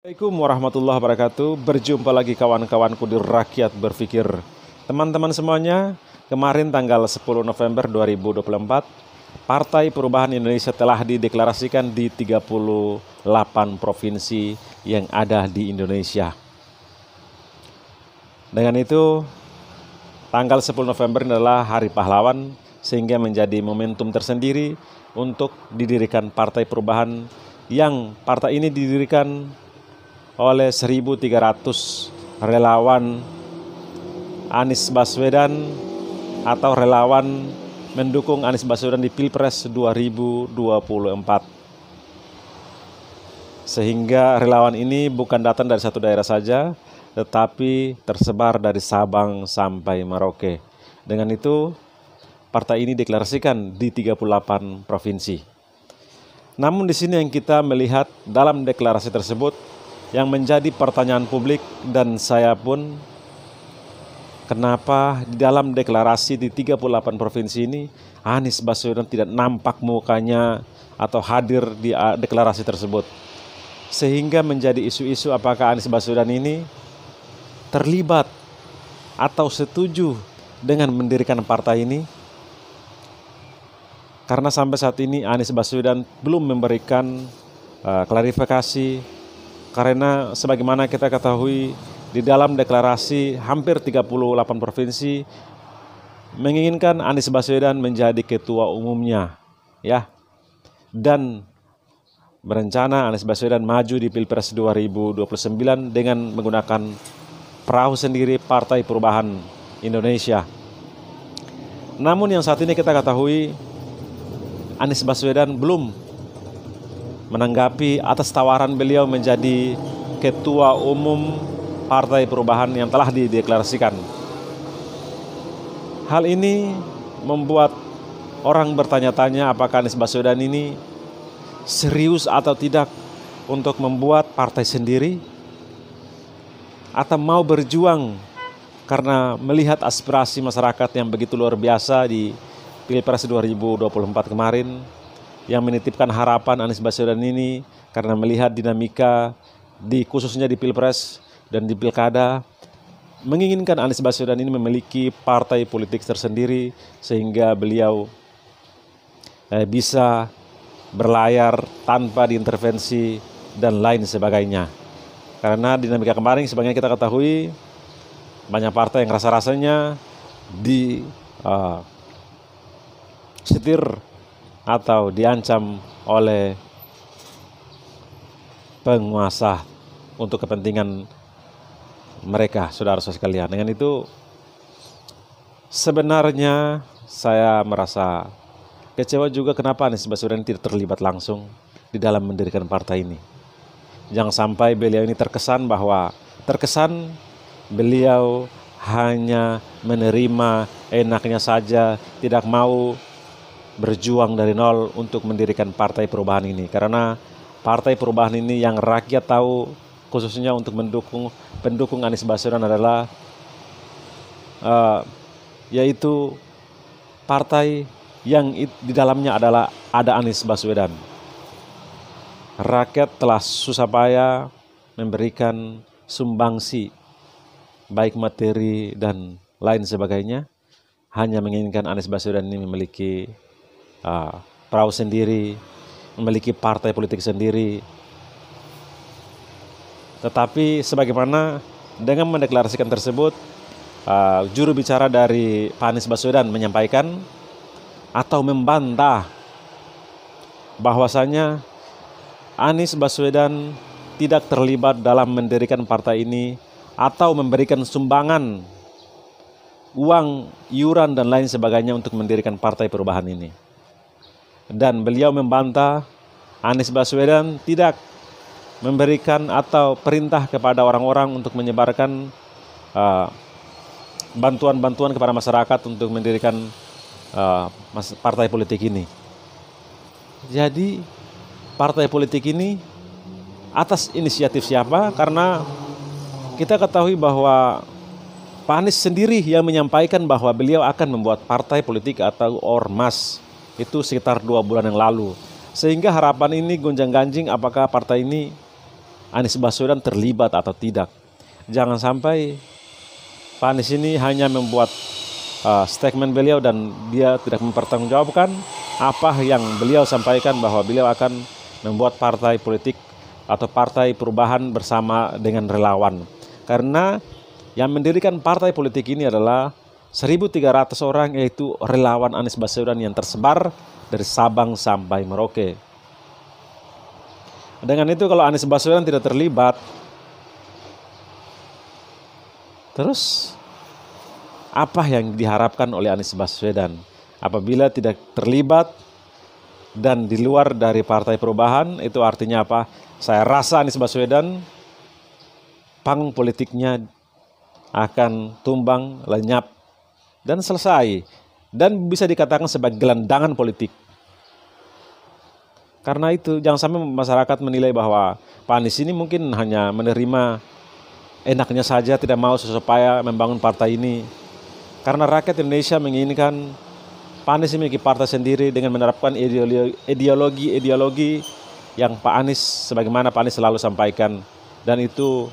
Assalamualaikum warahmatullahi wabarakatuh. Berjumpa lagi kawan-kawanku di Rakyat Berpikir. Teman-teman semuanya, kemarin tanggal 10 November 2024, Partai Perubahan Indonesia telah dideklarasikan di 38 provinsi yang ada di Indonesia. Dengan itu, tanggal 10 November adalah Hari Pahlawan, sehingga menjadi momentum tersendiri untuk didirikan Partai Perubahan, yang partai ini didirikan oleh 1.300 relawan Anies Baswedan atau relawan mendukung Anies Baswedan di Pilpres 2024. Sehingga relawan ini bukan datang dari satu daerah saja, tetapi tersebar dari Sabang sampai Merauke. Dengan itu, partai ini deklarasikan di 38 provinsi. Namun di sini yang kita melihat dalam deklarasi tersebut, yang menjadi pertanyaan publik dan saya pun, kenapa di dalam deklarasi di 38 provinsi ini Anies Baswedan tidak nampak mukanya atau hadir di deklarasi tersebut. Sehingga menjadi isu-isu apakah Anies Baswedan ini terlibat atau setuju dengan mendirikan partai ini. Karena sampai saat ini Anies Baswedan belum memberikan klarifikasi. Karena sebagaimana kita ketahui, di dalam deklarasi hampir 38 provinsi menginginkan Anies Baswedan menjadi ketua umumnya, ya. Dan berencana Anies Baswedan maju di Pilpres 2029 dengan menggunakan perahu sendiri Partai Perubahan Indonesia. Namun yang saat ini kita ketahui, Anies Baswedan belum menanggapi atas tawaran beliau menjadi ketua umum Partai Perubahan yang telah dideklarasikan. Hal ini membuat orang bertanya-tanya apakah Anies Baswedan ini serius atau tidak untuk membuat partai sendiri, atau mau berjuang karena melihat aspirasi masyarakat yang begitu luar biasa di Pilpres 2024 kemarin, yang menitipkan harapan Anies Baswedan ini karena melihat dinamika khususnya di Pilpres dan di Pilkada, menginginkan Anies Baswedan ini memiliki partai politik tersendiri sehingga beliau bisa berlayar tanpa diintervensi dan lain sebagainya. Karena dinamika kemarin sebenarnya kita ketahui banyak partai yang rasa-rasanya setir atau diancam oleh penguasa untuk kepentingan mereka, saudara-saudara sekalian. Dengan itu, sebenarnya saya merasa kecewa juga kenapa Anies Baswedan tidak terlibat langsung di dalam mendirikan partai ini. Jangan sampai beliau ini terkesan beliau hanya menerima enaknya saja, tidak mau berjuang dari nol untuk mendirikan Partai Perubahan ini. Karena Partai Perubahan ini yang rakyat tahu, khususnya untuk pendukung Anies Baswedan adalah yaitu partai yang di dalamnya ada Anies Baswedan. Rakyat telah susah payah memberikan sumbangsi baik materi dan lain sebagainya, hanya menginginkan Anies Baswedan ini memiliki perahu sendiri, memiliki partai politik sendiri. Tetapi sebagaimana dengan mendeklarasikan tersebut, juru bicara dari Pak Anies Baswedan menyampaikan atau membantah bahwasanya Anies Baswedan tidak terlibat dalam mendirikan partai ini atau memberikan sumbangan uang, iuran dan lain sebagainya untuk mendirikan Partai Perubahan ini. Dan beliau membantah Anies Baswedan tidak memberikan atau perintah kepada orang-orang untuk menyebarkan bantuan-bantuan kepada masyarakat untuk mendirikan partai politik ini. Jadi partai politik ini atas inisiatif siapa? Karena kita ketahui bahwa Pak Anies sendiri yang menyampaikan bahwa beliau akan membuat partai politik atau ormas itu sekitar 2 bulan yang lalu. Sehingga harapan ini gonjang-ganjing apakah partai ini Anies Baswedan terlibat atau tidak. Jangan sampai Pak Anies ini hanya membuat statement beliau dan dia tidak mempertanggungjawabkan apa yang beliau sampaikan, bahwa beliau akan membuat partai politik atau partai perubahan bersama dengan relawan. Karena yang mendirikan partai politik ini adalah 1.300 orang, yaitu relawan Anies Baswedan yang tersebar dari Sabang sampai Merauke. Dengan itu kalau Anies Baswedan tidak terlibat, terus apa yang diharapkan oleh Anies Baswedan? Apabila tidak terlibat dan di luar dari Partai Perubahan, itu artinya apa? Saya rasa Anies Baswedan panggung politiknya akan tumbang, lenyap, dan selesai. Dan bisa dikatakan sebagai gelandangan politik. Karena itu jangan sampai masyarakat menilai bahwa Pak Anies ini mungkin hanya menerima enaknya saja, tidak mau supaya membangun partai ini. Karena rakyat Indonesia menginginkan Pak Anies memiliki partai sendiri dengan menerapkan ideologi yang Pak Anies, sebagaimana Pak Anies selalu sampaikan. Dan itu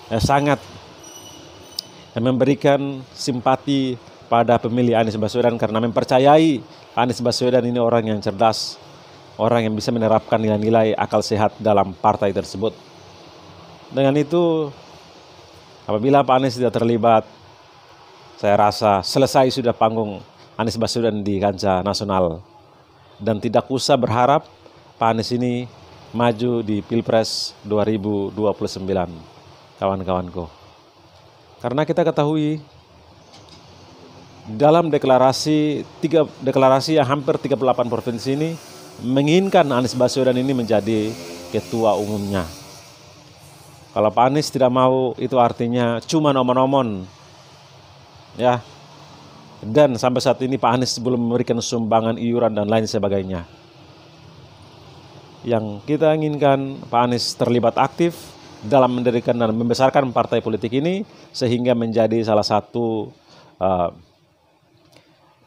sangat memberikan simpati pada pemilih Anies Baswedan, karena mempercayai Anies Baswedan ini orang yang cerdas, orang yang bisa menerapkan nilai-nilai akal sehat dalam partai tersebut. Dengan itu, apabila Pak Anies tidak terlibat, saya rasa selesai sudah panggung Anies Baswedan di kancah nasional. Dan tidak usah berharap Pak Anies ini maju di Pilpres 2029, kawan-kawanku. Karena kita ketahui dalam deklarasi yang hampir 38 provinsi ini menginginkan Anies Baswedan ini menjadi ketua umumnya. Kalau Pak Anies tidak mau, itu artinya cuma omon-omon. Ya. Dan sampai saat ini Pak Anies belum memberikan sumbangan iuran dan lain sebagainya. Yang kita inginkan Pak Anies terlibat aktif dalam mendirikan dan membesarkan partai politik ini, sehingga menjadi salah satu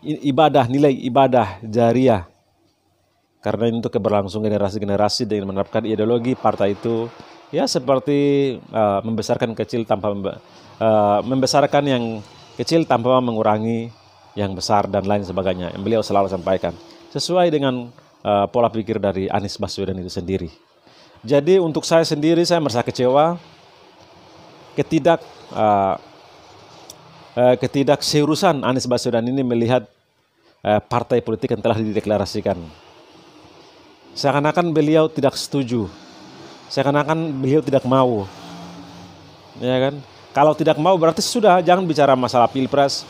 nilai ibadah jariah. Karena untuk keberlangsungan generasi-generasi dengan menerapkan ideologi partai itu, ya seperti membesarkan yang kecil tanpa mengurangi yang besar dan lain sebagainya, yang beliau selalu sampaikan. Sesuai dengan pola pikir dari Anies Baswedan itu sendiri. Jadi untuk saya sendiri, saya merasa kecewa ketidakseriusan Anies Baswedan ini melihat partai politik yang telah dideklarasikan. Seakan-akan beliau tidak setuju, seakan-akan beliau tidak mau, ya kan? Kalau tidak mau berarti sudah, jangan bicara masalah Pilpres.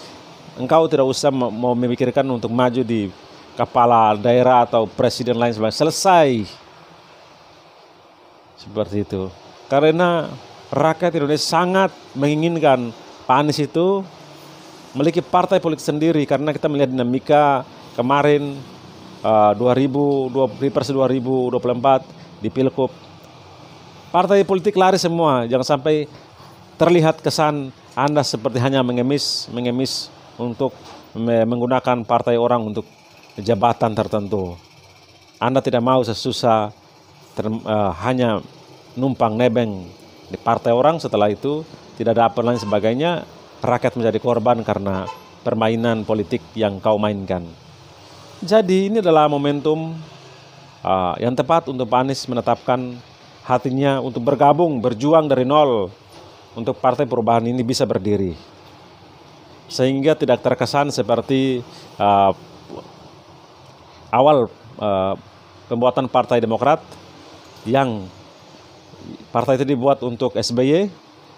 Engkau tidak usah mau memikirkan untuk maju di kepala daerah atau presiden lain sebagainya. Selesai. Seperti itu. Karena rakyat Indonesia sangat menginginkan Pak Anies itu memiliki partai politik sendiri, karena kita melihat dinamika kemarin Pilpres 2024 di Pilkup. Partai politik lari semua, jangan sampai terlihat kesan Anda seperti hanya mengemis untuk menggunakan partai orang untuk jabatan tertentu. Anda tidak mau sesusah hanya numpang nebeng di partai orang, setelah itu tidak dapat lain sebagainya, rakyat menjadi korban karena permainan politik yang kau mainkan. Jadi ini adalah momentum yang tepat untuk Pak Anies menetapkan hatinya untuk bergabung, berjuang dari nol untuk Partai Perubahan ini bisa berdiri, sehingga tidak terkesan seperti awal pembuatan Partai Demokrat, yang partai itu dibuat untuk SBY,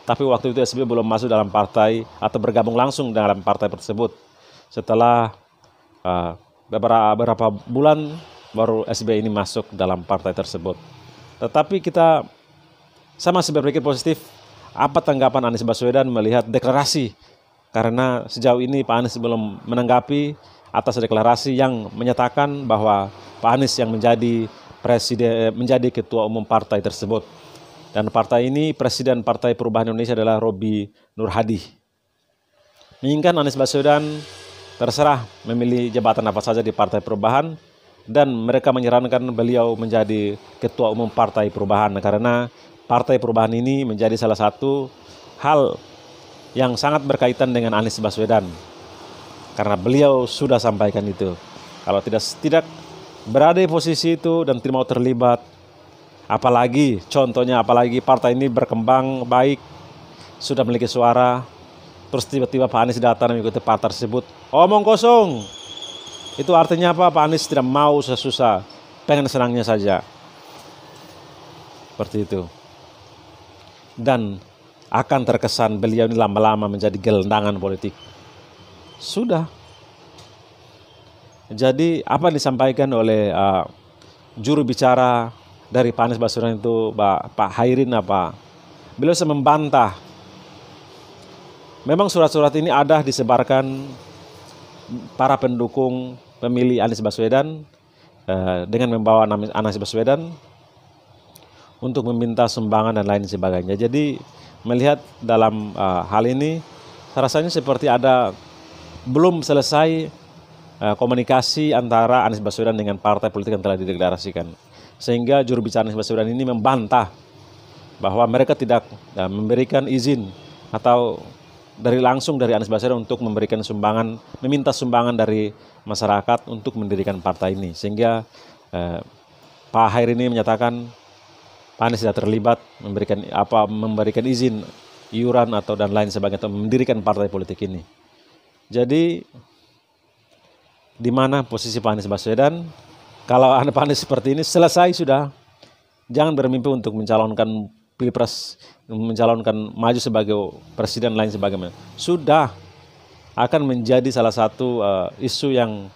tapi waktu itu SBY belum masuk dalam partai atau bergabung langsung dalam partai tersebut. Setelah beberapa bulan baru SBY ini masuk dalam partai tersebut. Tetapi saya masih berpikir positif. Apa tanggapan Anies Baswedan melihat deklarasi? Karena sejauh ini Pak Anies belum menanggapi atas deklarasi yang menyatakan bahwa Pak Anies yang menjadi ketua umum partai tersebut. Dan partai ini, Presiden Partai Perubahan Indonesia adalah Robi Nur Hadi. Menginginkan Anies Baswedan terserah memilih jabatan apa saja di Partai Perubahan, dan mereka menyarankan beliau menjadi Ketua Umum Partai Perubahan, karena Partai Perubahan ini menjadi salah satu hal yang sangat berkaitan dengan Anies Baswedan, karena beliau sudah sampaikan itu. Kalau tidak berada di posisi itu dan tidak mau terlibat, apalagi partai ini berkembang baik, sudah memiliki suara, terus tiba-tiba Pak Anies datang mengikuti partai tersebut, omong kosong. Itu artinya apa? Pak Anies tidak mau susah-susah, pengen senangnya saja. Seperti itu. Dan akan terkesan beliau ini lama-lama menjadi gelandangan politik. Sudah. Jadi apa yang disampaikan oleh juru bicara dari Pak Anies Baswedan itu, Pak Hairin beliau membantah. Memang surat-surat ini ada disebarkan para pendukung pemilih Anies Baswedan dengan membawa nama Anies Baswedan untuk meminta sumbangan dan lain sebagainya. Jadi melihat dalam hal ini rasanya seperti ada belum selesai komunikasi antara Anies Baswedan dengan partai politik yang telah dideklarasikan. Sehingga juru bicara Anies Baswedan ini membantah bahwa mereka tidak memberikan izin atau langsung dari Anies Baswedan untuk memberikan sumbangan, meminta sumbangan dari masyarakat untuk mendirikan partai ini. Sehingga Pak Hairin ini menyatakan Pak Anies tidak terlibat memberikan izin iuran atau dan lain sebagainya atau mendirikan partai politik ini. Jadi di mana posisi Pak Anies Baswedan? Kalau Pak Anies seperti ini selesai sudah, jangan bermimpi untuk mencalonkan pilpres, mencalonkan maju sebagai presiden lain sebagainya. Sudah akan menjadi salah satu isu yang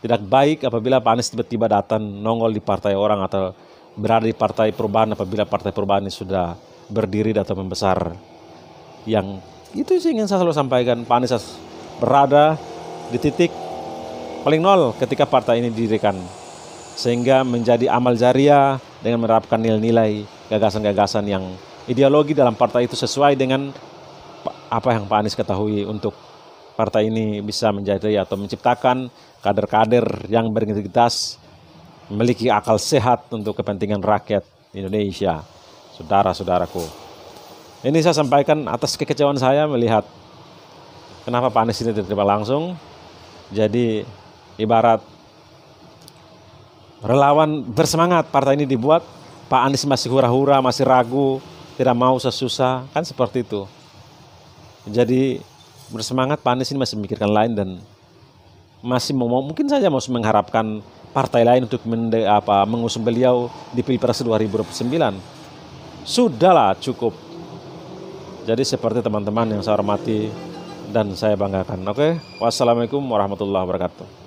tidak baik apabila Pak Anies tiba-tiba datang nongol di partai orang atau berada di Partai Perubahan apabila Partai Perubahan ini sudah berdiri atau membesar. Yang itu sih ingin saya selalu sampaikan, Pak Anies berada di titik paling nol ketika partai ini didirikan, sehingga menjadi amal jariah dengan menerapkan nilai-nilai, gagasan-gagasan yang ideologi dalam partai itu sesuai dengan apa yang Pak Anies ketahui untuk partai ini bisa menjadi atau menciptakan kader-kader yang berintegritas, memiliki akal sehat untuk kepentingan rakyat Indonesia. Saudara-saudaraku, ini saya sampaikan atas kekecewaan saya melihat kenapa Pak Anies ini tidak terlibat langsung. Jadi ibarat relawan bersemangat partai ini dibuat, Pak Anies masih hura-hura, masih ragu, tidak mau susah, kan seperti itu. Jadi bersemangat Pak Anies ini masih memikirkan lain dan masih mungkin saja mau mengharapkan partai lain untuk mengusung beliau di Pilpres 2009. Sudahlah, cukup. Jadi seperti teman-teman yang saya hormati dan saya banggakan. Oke, wassalamualaikum warahmatullahi wabarakatuh.